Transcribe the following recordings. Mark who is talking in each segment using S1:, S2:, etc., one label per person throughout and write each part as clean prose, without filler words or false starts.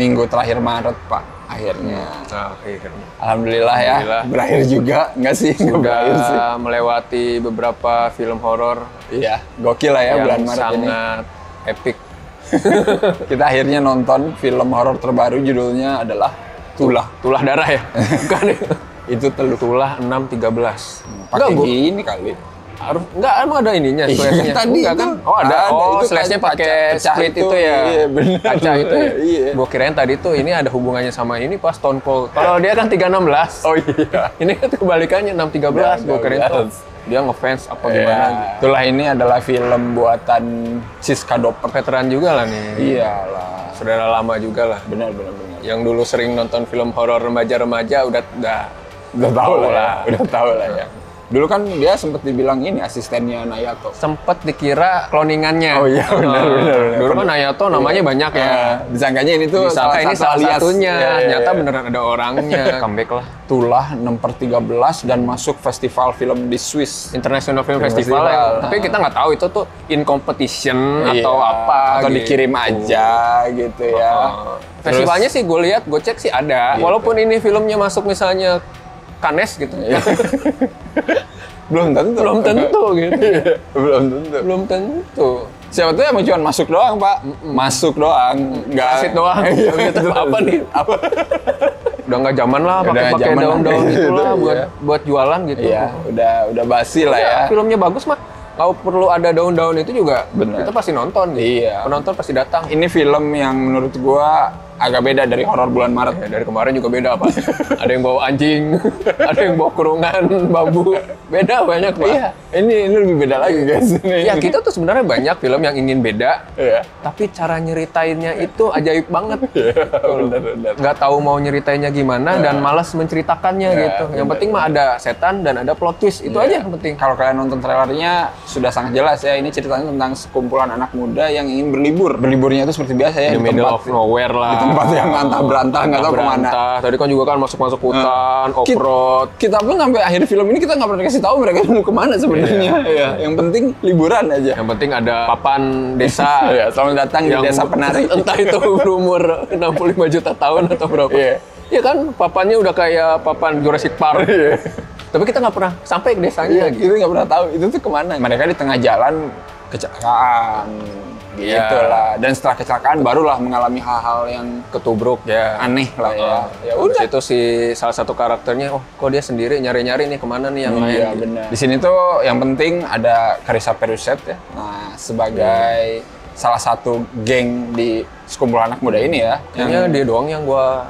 S1: minggu terakhir Maret, Pak. Akhirnya.
S2: Akhirnya.
S1: Alhamdulillah ya. Berakhir juga. Enggak sih, nggak berakhir sih.
S2: Sudah melewati beberapa film horor.
S1: Iya, gokil lah ya bulan Maret ini.
S2: Sangat epic.
S1: Kita akhirnya nonton film horor terbaru, judulnya adalah Tulah.
S2: Tulah darah ya? Bukan ya?
S1: Itu
S2: Tulah 613.
S1: pakai gini kali.
S2: Harus enggak, emang ada ininya
S1: Iya,
S2: slash-nya?
S1: tadi
S2: Enggak kan?
S1: itu
S2: Oh ada,
S1: itu
S2: slash-nya
S1: kaca
S2: pakai
S1: pecah
S2: split itu ya?
S1: Iya, bener.
S2: Kaca itu ya?
S1: Iya.
S2: Gua kirain tadi tuh ini ada hubungannya sama ini pas Stone Cold. Kalau dia kan 316.
S1: Oh iya.
S2: Ini kan kebalikannya 613. Gua kirain tuh dia ngefans apa gimana gitu.
S1: Itulah, ini adalah film buatan Siska Doper.
S2: Veteran juga lah nih.
S1: Iyalah.
S2: Saudara lama juga lah.
S1: Benar.
S2: Yang dulu sering nonton film horor remaja-remaja udah
S1: tahu lah. Udah tahu lah ya. Dulu kan dia sempat dibilang ini asistennya Nayato.
S2: sempet dikira cloningannya.
S1: Oh iya, benar.
S2: Dulu kan Nayato namanya banyak ya.
S1: Disangkanya ini tuh
S2: Disangka ini salah
S1: alias.
S2: satunya.
S1: Iya.
S2: Ternyata beneran ada orangnya. Comeback lah.
S1: Tulah 6/13 dan masuk festival film di Swiss.
S2: International Film
S1: Festival.
S2: Festival ya. Tapi kita nggak tahu itu tuh in competition atau
S1: Iya,
S2: apa
S1: atau
S2: gitu.
S1: dikirim aja gitu ya.
S2: Festivalnya sih gue lihat, gue cek sih ada.
S1: Gitu.
S2: Walaupun ini filmnya masuk misalnya Cannes gitu.
S1: Belum tentu
S2: gitu.
S1: Belum tentu. Siapa tuh emang cuma masuk doang, Pak. Masuk doang, nggak
S2: Asit doang. Gitu. Apa nih?
S1: Apa?
S2: Udah nggak zaman lah
S1: Udah
S2: pakai
S1: nggak zaman
S2: daun-daun
S1: lah.
S2: gitu lah
S1: Iya.
S2: buat jualan gitu.
S1: Iya, udah basi lah ya.
S2: Filmnya bagus mah. Kalau perlu ada daun-daun itu juga,
S1: Bener.
S2: kita pasti nonton. Gitu.
S1: Iya.
S2: Penonton pasti datang.
S1: Ini film yang menurut gua agak beda dari horor bulan Maret.
S2: Ya, dari kemarin juga beda, Pak. Ada yang bawa anjing, ada yang bawa kurungan bambu. Beda banyak, Pak.
S1: Iya, ini lebih beda lagi guys.
S2: Ya, kita tuh sebenarnya banyak film yang ingin beda,
S1: Iya.
S2: tapi cara nyeritainnya itu ajaib banget.
S1: Benar.
S2: Nggak tahu mau nyeritainnya gimana dan malas menceritakannya
S1: Ya,
S2: gitu. Yang
S1: bener.
S2: penting mah ada setan dan ada plot twist. Itu aja yang penting.
S1: Kalau kalian nonton trailernya sudah sangat jelas ya. Ini ceritanya tentang sekumpulan anak muda yang ingin berlibur. Berliburnya itu seperti biasa ya
S2: The middle of nowhere lah.
S1: di tempat yang antah berantah nggak tahu kemana.
S2: Tadi kan juga kan masuk hutan, off-road.
S1: Kita pun sampai akhir film ini kita nggak pernah dikasih tahu mereka mau kemana sebenarnya. Iya. Yang penting liburan aja.
S2: Yang penting ada papan desa.
S1: Iya, selamat datang di Desa Penari.
S2: Entah itu berumur 65 juta tahun atau berapa.
S1: Iya.
S2: Iya kan, papannya udah kayak papan Jurassic Park.
S1: Iya.
S2: Tapi kita nggak pernah sampai ke desanya.
S1: Kita nggak pernah tahu itu tuh kemana. Mereka di tengah jalan kecelakaan.
S2: Iya.
S1: Gitulah. Dan setelah kecelakaan barulah mengalami hal-hal yang
S2: Ketubruk ya.
S1: aneh lah ya. Ya
S2: Udah.
S1: udah.
S2: Itu si salah satu karakternya, oh kok dia sendiri nyari-nyari nih kemana nih yang lain.
S1: Iya benar. Di sini tuh yang penting ada Carissa Peruset ya. Nah, sebagai salah satu geng di sekumpulan anak muda ini ya.
S2: Kayaknya dia doang yang gua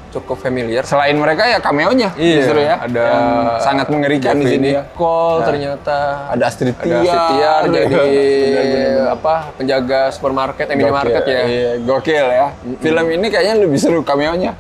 S2: cukup familiar.
S1: Selain mereka ya cameo-nya justru ya.
S2: Ada
S1: yang sangat mengerikan di sini ya.
S2: Nicole ternyata.
S1: Ada Astrid
S2: Ada Astrid Tiar jadi
S1: Bener.
S2: apa penjaga supermarket, minimarket ya.
S1: Iya, gokil ya. Film ini kayaknya lebih seru cameo-nya.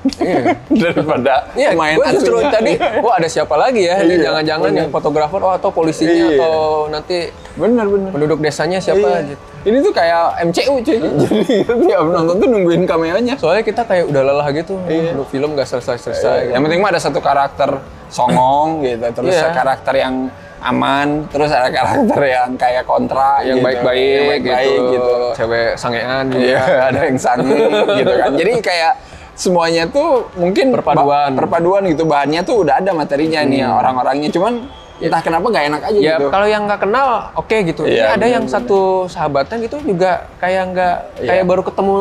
S1: Daripada
S2: Iya,
S1: main
S2: gue justru
S1: aslinya.
S2: tadi, wah ada siapa lagi ya? Ini
S1: Iya,
S2: jangan-jangan
S1: bener.
S2: yang fotografer, oh, atau polisinya,
S1: Iya.
S2: atau nanti
S1: Bener.
S2: penduduk desanya siapa
S1: Iya.
S2: gitu.
S1: Ini tuh kayak MCU cuy. Jadi tiap nonton tuh nungguin cameo-nya.
S2: Soalnya kita kayak udah lelah gitu,
S1: Iya.
S2: film nggak selesai-selesai.
S1: Yang penting mah ada satu karakter songong gitu, terus
S2: Iya.
S1: karakter yang aman, terus ada karakter yang kayak kontra
S2: Yang
S1: gitu.
S2: baik-baik,
S1: Yang baik-baik gitu.
S2: Cewek sangean juga.
S1: Iya, ada yang sange gitu kan. Jadi kayak semuanya tuh mungkin perpaduan gitu, bahannya tuh udah ada materinya nih ya, orang-orangnya, cuman entah kenapa nggak enak aja
S2: Ya
S1: gitu.
S2: kalau yang nggak kenal, oke gitu.
S1: Iya,
S2: Ini ada yang satu sahabatan gitu juga kayak nggak,
S1: Iya.
S2: kayak baru ketemu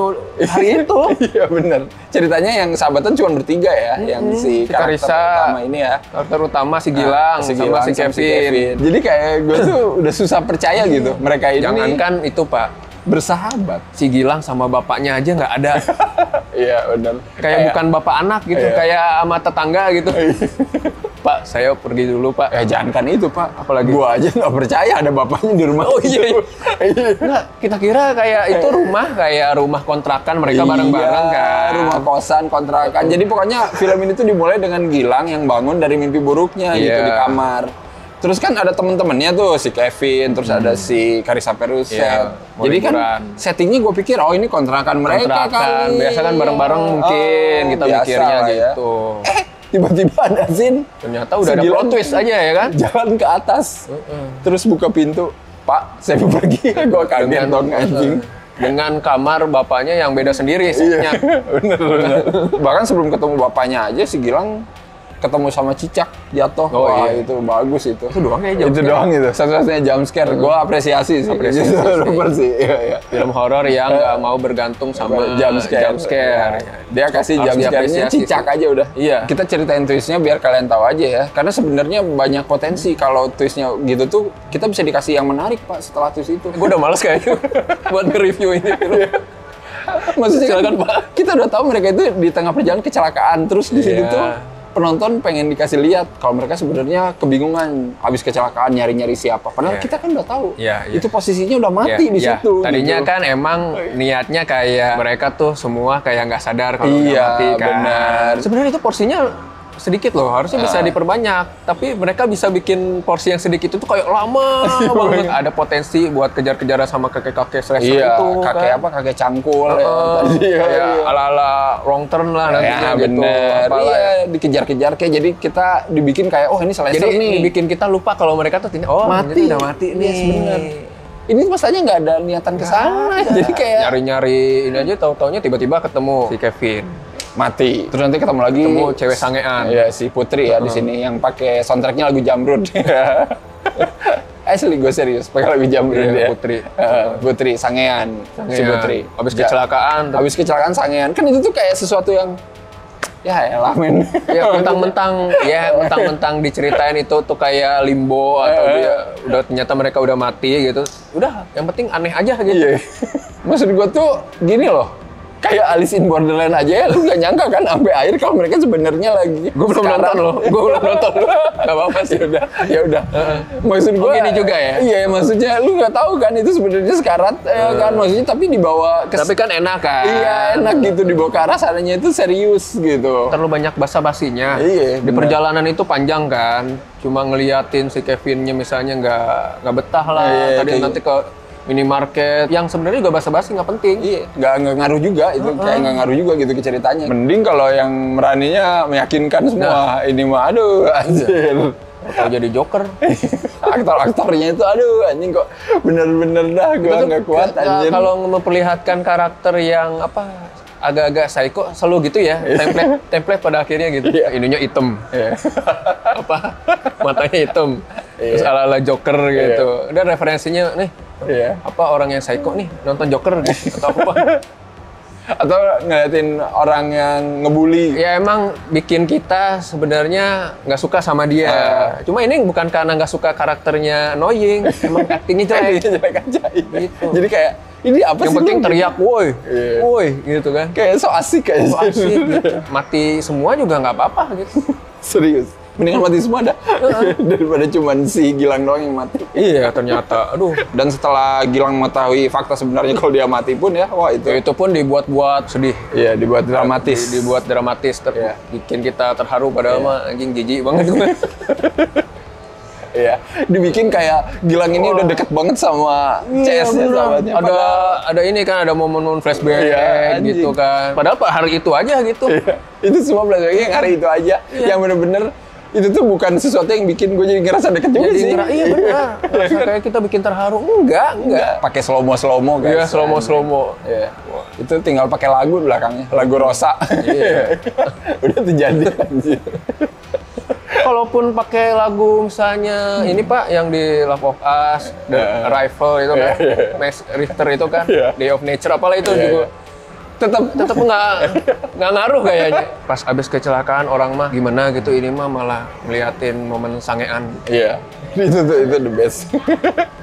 S2: hari itu.
S1: Iya bener. Ceritanya yang sahabatan cuma bertiga ya, yang si
S2: Si
S1: karakter
S2: Carissa,
S1: utama ini ya.
S2: Karakter utama si Gilang, sama si Kevin.
S1: Jadi kayak gue tuh udah susah percaya gitu. Mereka ini
S2: Jangankan itu Pak,
S1: bersahabat.
S2: si Gilang sama bapaknya aja nggak ada.
S1: Iya benar.
S2: Kayak bukan bapak anak gitu,
S1: Iya.
S2: kayak sama tetangga gitu. Pak, saya pergi dulu Pak.
S1: Jangankan itu Pak,
S2: Apalagi?
S1: gua aja nggak percaya ada bapaknya di rumah.
S2: Oh iya.
S1: Iya.
S2: Nggak, kita kira kayak itu rumah, kayak rumah kontrakan mereka bareng-bareng kan.
S1: Rumah kosan, kontrakan. Jadi pokoknya film ini tuh dimulai dengan Gilang yang bangun dari mimpi buruknya gitu
S2: Iya.
S1: di kamar. Terus kan ada temen-temennya tuh, si Kevin, terus ada si Carissa Peruset.
S2: Iya, mau
S1: Jadi kan
S2: liburan.
S1: settingnya gue pikir, oh ini kontrakan mereka
S2: Kontrakan.
S1: kali.
S2: Biasa kan bareng-bareng mungkin kita
S1: biasa
S2: mikirnya
S1: lah ya.
S2: gitu.
S1: Tiba-tiba ada scene.
S2: Ternyata udah
S1: si
S2: ada
S1: Gilang
S2: plot twist aja ya kan.
S1: Jalan ke atas. Terus buka pintu. Pak, saya mau pergi. Gue kaget
S2: Dengan-
S1: dong anjing.
S2: dengan kamar bapaknya yang beda sendiri setnya.
S1: Bener. Bahkan sebelum ketemu bapaknya aja si Gilang ketemu sama Cicak jatuh.
S2: Oh,
S1: wah
S2: iya.
S1: itu bagus itu.
S2: Itu doang ya jump
S1: Itu
S2: scare.
S1: doang itu. Satu-satunya jump scare. Gua apresiasi sih.
S2: Apresiasi
S1: Gitu,
S2: sih.
S1: Rupert sih. Iya.
S2: Film horor yang nggak mau bergantung sama
S1: Jump scare.
S2: scare.
S1: Dia kasih
S2: Harus
S1: jump scare-nya
S2: diapresiasi
S1: Cicak
S2: sih.
S1: aja udah.
S2: Iya.
S1: Kita ceritain twist-nya biar kalian tahu aja ya. Karena sebenarnya banyak potensi kalau twist-nya gitu tuh kita bisa dikasih yang menarik Pak setelah twist itu.
S2: Gue udah males kayaknya buat nge-review ini film.
S1: Maksudnya
S2: Silakan,
S1: kan,
S2: Pak.
S1: kita udah tahu mereka itu di tengah perjalanan kecelakaan terus di situ
S2: Iya.
S1: tuh penonton pengen dikasih lihat kalau mereka sebenarnya kebingungan habis kecelakaan nyari-nyari siapa. Padahal
S2: Iya.
S1: kita kan udah tahu
S2: Iya, iya.
S1: itu posisinya udah mati di
S2: Iya.
S1: situ.
S2: Tadinya
S1: gitu.
S2: kan emang niatnya kayak mereka tuh semua kayak nggak sadar kalau udah
S1: Iya,
S2: mati kan.
S1: benar.
S2: Sebenarnya itu porsinya sedikit loh, harusnya bisa diperbanyak. Tapi mereka bisa bikin porsi yang sedikit itu kayak lama banget. Ada potensi buat kejar-kejaran sama kakek-kakek slasher
S1: Iya,
S2: itu
S1: kakek
S2: kan.
S1: apa? Kakek cangkul ya.
S2: Heeh,
S1: Tadi,
S2: kayak ala-ala wrong turn lah nantinya
S1: Ya,
S2: gitu.
S1: bener.
S2: Apalah
S1: Iya,
S2: ya.
S1: dikejar-kejar kayak jadi kita dibikin kayak oh ini slasher
S2: Jadi
S1: nih.
S2: bikin kita lupa kalau mereka tuh
S1: mati.
S2: udah mati nih.
S1: Yes, bener. Ini masalahnya nggak ada niatan ke sana. Jadi kayak
S2: Nyari-nyari ini aja tahu-taunya tiba-tiba ketemu si Kevin.
S1: mati. Terus nanti ketemu lagi
S2: Ketemu cewek sangean.
S1: Iya, si Putri ya di sini yang pakai soundtracknya lagu Jamrud. Asli gue serius pakai lagu Jamrud
S2: Iya,
S1: ya.
S2: Putri.
S1: Putri Sangean, si
S2: Iya.
S1: Putri.
S2: Habis kecelakaan.
S1: Habis kecelakaan Sangean. Kan itu tuh kayak sesuatu yang ya elah men.
S2: Ya mentang-mentang diceritain itu tuh kayak limbo atau dia udah ternyata mereka udah mati gitu. Udah, yang penting aneh aja gitu.
S1: Iya. Maksud gue tuh gini loh. Kayak Alice in Borderland aja ya, lu gak nyangka kan sampai akhir kalau mereka sebenarnya lagi.
S2: Gue belum nonton loh. Gak apa-apa sih.
S1: Ya udah. Maksud gue
S2: gini juga ya?
S1: Iya, maksudnya lu nggak tahu kan itu sebenarnya sekarat kan maksudnya tapi dibawa ke
S2: Tapi kan enak kan.
S1: iya enak gitu dibawa ke arah sananya itu serius gitu.
S2: Terlalu banyak basa-basinya.
S1: Iya,
S2: Di
S1: benar.
S2: perjalanan itu panjang kan. Cuma ngeliatin si Kevinnya misalnya nggak betah lah.
S1: Iya,
S2: Tadi
S1: kayak
S2: nanti ke minimarket yang sebenarnya juga basa-basi nggak penting.
S1: Iya, nggak ngaruh juga itu kayak nggak ngaruh juga gitu ke ceritanya. Mending kalau yang meraninya meyakinkan semua. Ini mah aduh anjir.
S2: Atau jadi Joker.
S1: Aktor-aktornya itu aduh anjing kok bener-bener dah gua nggak kuat anjir.
S2: Kalau memperlihatkan karakter yang apa agak-agak psycho selalu gitu ya. Template pada akhirnya gitu. Ininya hitam.
S1: Iya.
S2: Apa matanya hitam. Terus ala-ala Joker gitu. Udah referensinya nih.
S1: Iya.
S2: Apa orang yang psycho nih nonton Joker gitu atau apa?
S1: Atau ngeliatin orang yang ngebully.
S2: Ya emang bikin kita sebenarnya nggak suka sama dia. Cuma ini bukan karena nggak suka karakternya annoying, emang actingnya jelek.
S1: Jelek aja. Iya.
S2: Gitu.
S1: Jadi kayak ini apa
S2: Yang
S1: sih?
S2: penting
S1: lu?
S2: teriak, woi,
S1: Iya.
S2: woi, gitu kan.
S1: Kayak so asik kayak
S2: Oh, asik gitu. Mati semua juga nggak apa-apa gitu.
S1: Serius. Mendingan mati semua dah. Daripada cuman si Gilang doang yang mati.
S2: Iya ternyata, aduh.
S1: Dan setelah Gilang mengetahui fakta sebenarnya kalau dia mati pun ya, wah itu.
S2: Ya, itu pun dibuat-buat sedih.
S1: Iya, dibuat dramatis.
S2: Dibuat dramatis,
S1: Iya.
S2: bikin kita terharu padahal mah anjing jijik banget gue.
S1: Iya, dibikin kayak Gilang ini udah deket banget sama CS-nya sahabatnya.
S2: Ada ini kan, ada momen-momen flashback
S1: Iya, anjing.
S2: gitu kan. Padahal hari itu aja gitu.
S1: Iya, itu semua flashback yang hari itu aja. Yang bener-bener itu tuh bukan sesuatu yang bikin gue jadi ngerasa deket juga sih.
S2: Iya benar. Rasa kayak kita bikin terharu. Enggak.
S1: Pakai slow mo guys.
S2: Iya, slow-mo.
S1: Iya. Itu tinggal pakai lagu belakangnya, lagu Rosa.
S2: Iya.
S1: Udah tuh jadi anjir.
S2: Kalaupun pakai lagu misalnya ini Pak yang di Love of Us, The Arrival itu kan, Max Richter itu kan,
S1: Iya.
S2: Day of Nature apalah itu juga. Tetap nggak ngaruh kayaknya. Pas abis kecelakaan orang mah gimana gitu, ini mah malah ngeliatin momen sangean.
S1: Iya. Itu the best.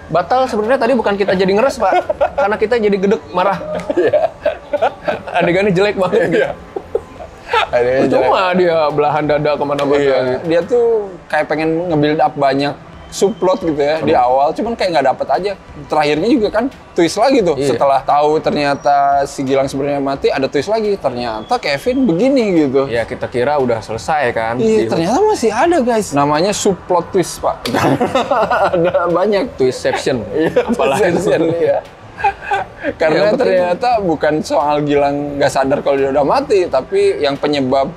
S2: Batal sebenarnya tadi bukan kita jadi ngeres Pak, karena kita jadi gedek marah.
S1: Iya.
S2: Adegannya jelek banget. Gitu.
S1: Iya. Ada
S2: Cuma dia belahan dada kemana-mana.
S1: Iya.
S2: Gitu.
S1: Dia tuh kayak pengen nge-build up banyak subplot gitu ya di awal, cuman kayak nggak dapet aja. Terakhirnya juga kan twist lagi tuh.
S2: Iya.
S1: Setelah tahu ternyata si Gilang sebenarnya mati, ada twist lagi. Ternyata Kevin begini gitu.
S2: Ya kita kira udah selesai kan.
S1: Iya, ternyata masih ada guys. Namanya subplot twist, Pak. Ada banyak.
S2: Twistception.
S1: Iya,
S2: Apalagi itu.
S1: iya. Karena
S2: Yang penting-
S1: ternyata bukan soal Gilang nggak sadar kalau dia udah mati, tapi yang penyebab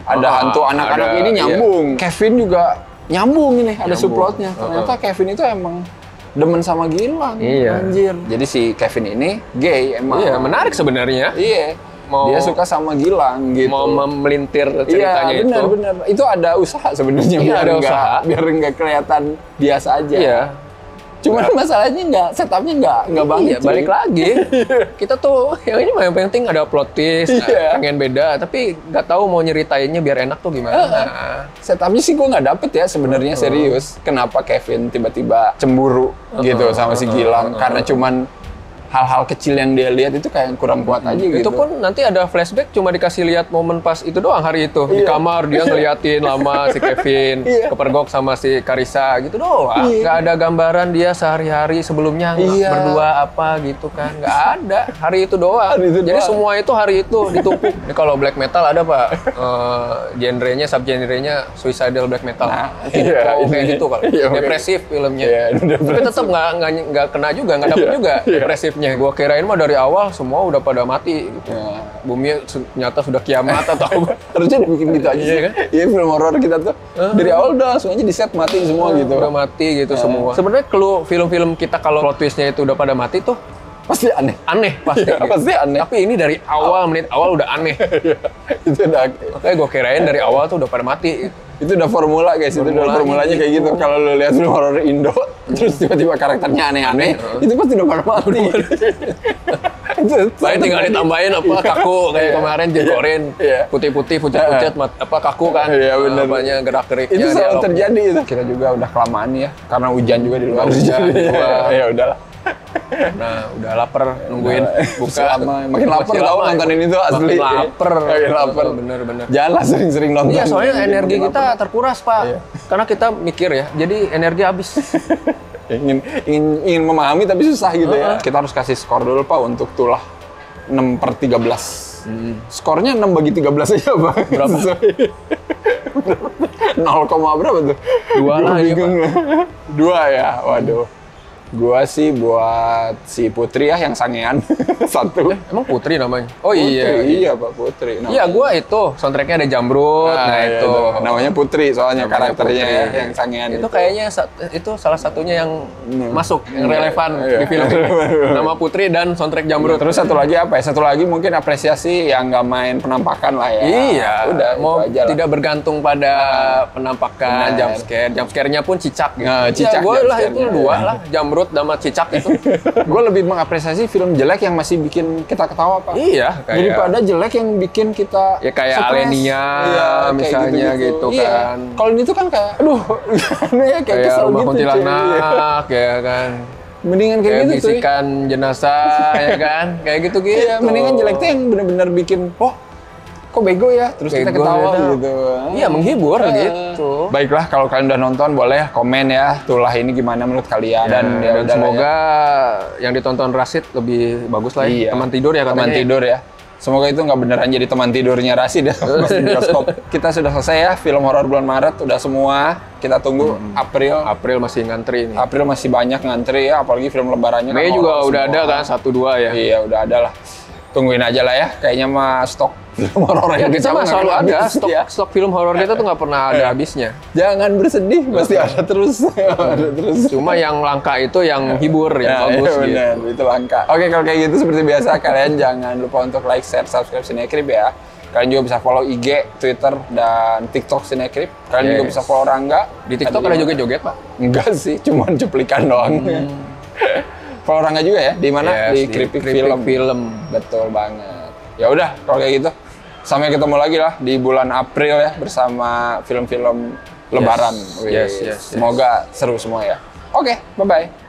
S1: ada hantu anak-anak
S2: ada,
S1: ini
S2: iya.
S1: nyambung. Kevin juga nyambung ini, ada
S2: Nyambung.
S1: subplotnya. Ternyata Kevin itu emang demen sama Gilang.
S2: Iya.
S1: Anjir. Jadi si Kevin ini gay emang.
S2: Iya, menarik sebenarnya.
S1: Iya. Dia suka sama Gilang gitu.
S2: Mau memelintir ceritanya
S1: iya, benar. Itu ada usaha sebenarnya
S2: Iya, ada usaha.
S1: biar nggak kelihatan biasa aja.
S2: Iya.
S1: Cuman masalahnya setupnya nggak banget.
S2: Iya, balik lagi. Kita tuh yang ini mah yang penting ada plot twist, pengen beda, tapi nggak tahu mau nyeritainnya biar enak tuh gimana.
S1: Setupnya sih gue nggak dapet ya sebenarnya serius. Kenapa Kevin tiba-tiba cemburu gitu sama si Gilang? Karena cuman hal-hal kecil yang dia lihat itu kayak kurang kuat aja gitu.
S2: Itu pun nanti ada flashback cuma dikasih lihat momen pas itu doang hari itu. Di kamar dia ngeliatin lama si Kevin kepergok sama si Karissa gitu doang. Nggak ada gambaran dia sehari-hari sebelumnya berdua apa gitu kan. Nggak ada. Hari itu doang. Jadi semua itu hari itu ditumpuk. Ini kalau black metal ada Pak, genrenya, subgenrenya suicidal black metal. Kayak gitu kalau. Depresif filmnya. Tapi tetap nggak kena juga, nggak dapet juga depresifnya. Gua kirain mah dari awal semua udah pada mati gitu. Bumi ternyata sudah kiamat atau
S1: harusnya dibikin gitu aja sih. Iya, film horor kita tuh dari awal udah langsung aja di set mati semua gitu.
S2: Udah mati gitu semua. Sebenarnya clue film-film kita kalau plot twistnya itu udah pada mati tuh
S1: pasti aneh.
S2: Aneh pasti.
S1: Pasti aneh.
S2: Tapi ini dari awal, menit awal udah aneh.
S1: Itu udah.
S2: Makanya gue kirain dari awal tuh udah pada mati.
S1: Itu udah formula guys, itu udah formulanya kayak gitu. Kalau lo lihat film horor Indo, terus tiba-tiba karakternya aneh-aneh, itu pasti udah pada mati.
S2: Baik tinggal ditambahin apa kaku kayak kemarin Jekorin, putih-putih, pucat-pucat, apa kaku kan?
S1: Iya benar.
S2: Banyak gerak-geriknya.
S1: Itu selalu terjadi itu. Kita juga udah kelamaan ya, karena hujan juga di luar. Ya udahlah.
S2: Nah, udah lapar nungguin buka.
S1: Makin lapar tahu nontonin itu asli.
S2: Makin lapar. Bener.
S1: Janganlah sering-sering nonton.
S2: Iya, soalnya energi kita terkuras, Pak. Karena kita mikir ya, jadi energi habis.
S1: ingin memahami tapi susah gitu ya. Kita harus kasih skor dulu Pak untuk Tulah 6/13. Skornya 6/13 aja Pak.
S2: Berapa?
S1: 0, berapa tuh?
S2: 2 lah ya Pak.
S1: 2 ya, waduh. Gua sih buat si Putri ya yang sangean 1.
S2: Emang Putri namanya? Oh
S1: Putri,
S2: iya.
S1: Iya Pak, Putri.
S2: Iya, gua itu soundtracknya ada Jamrut. Nah itu
S1: namanya Putri soalnya karakternya yang sangean
S2: itu. Kayaknya itu salah satunya yang masuk, yang relevan di film ini. Nama Putri dan soundtrack Jamrut.
S1: Terus satu lagi apa ya? Satu lagi mungkin apresiasi yang nggak main penampakan lah ya.
S2: Iya.
S1: Udah
S2: mau
S1: aja
S2: tidak bergantung pada penampakan, jumpscare-nya pun cicak gitu.
S1: Cicak.
S2: Gue lah itu 2 lah, Jamrut sama cicak itu.
S1: Gue lebih mengapresiasi film jelek yang masih bikin kita ketawa Pak.
S2: Iya.
S1: Daripada jelek yang bikin kita
S2: ya kayak
S1: stress.
S2: Alenia misalnya gitu kan.
S1: Kalau ini tuh kan kayak aduh kayak kesel
S2: rumah
S1: gitu.
S2: kuntilanak ya kan.
S1: Mendingan kayak gitu tuh.
S2: Bisikan jenazah ya kan. Kayak gitu-gitu.
S1: Iya, mendingan jelek tuh yang benar-benar bikin kok bego ya, terus kita ketawa gitu.
S2: Iya, menghibur gitu.
S1: Baiklah, kalau kalian udah nonton boleh komen ya, Tulah ini gimana menurut kalian.
S2: Dan semoga yang ditonton Rasid lebih bagus lah ya. Teman tidur ya katanya.
S1: Teman tidur ya. Semoga itu nggak beneran jadi teman tidurnya Rasid ya. Bioskop. Kita sudah selesai ya, film horor bulan Maret udah semua. Kita tunggu April.
S2: April masih ngantri nih.
S1: April masih banyak ngantri ya, apalagi film lebarannya.
S2: Mei juga udah ada kan, 1-2 ya.
S1: Iya, udah ada lah. Tungguin aja lah ya, kayaknya mah stok film horor yang
S2: kita mah selalu ada stok film horor kita tuh nggak pernah ada habisnya.
S1: Jangan bersedih, pasti ada terus.
S2: Cuma yang langka itu yang hibur, yang bagus gitu.
S1: Benar, itu langka. Oke, kalau kayak gitu seperti biasa kalian jangan lupa untuk like, share, subscribe Cinecrip ya. Kalian juga bisa follow IG, Twitter, dan TikTok Cinecrip. Kalian juga bisa follow Rangga.
S2: Di TikTok ada joget-joget Pak?
S1: Enggak sih, cuman cuplikan doang. Follow Rangga juga ya, di mana? Di Kripik Film. Betul banget. Ya udah, kalau kayak gitu. Sampai ketemu lagi lah di bulan April ya bersama film-film Lebaran.
S2: Yes.
S1: Semoga seru semua ya. Oke, bye-bye.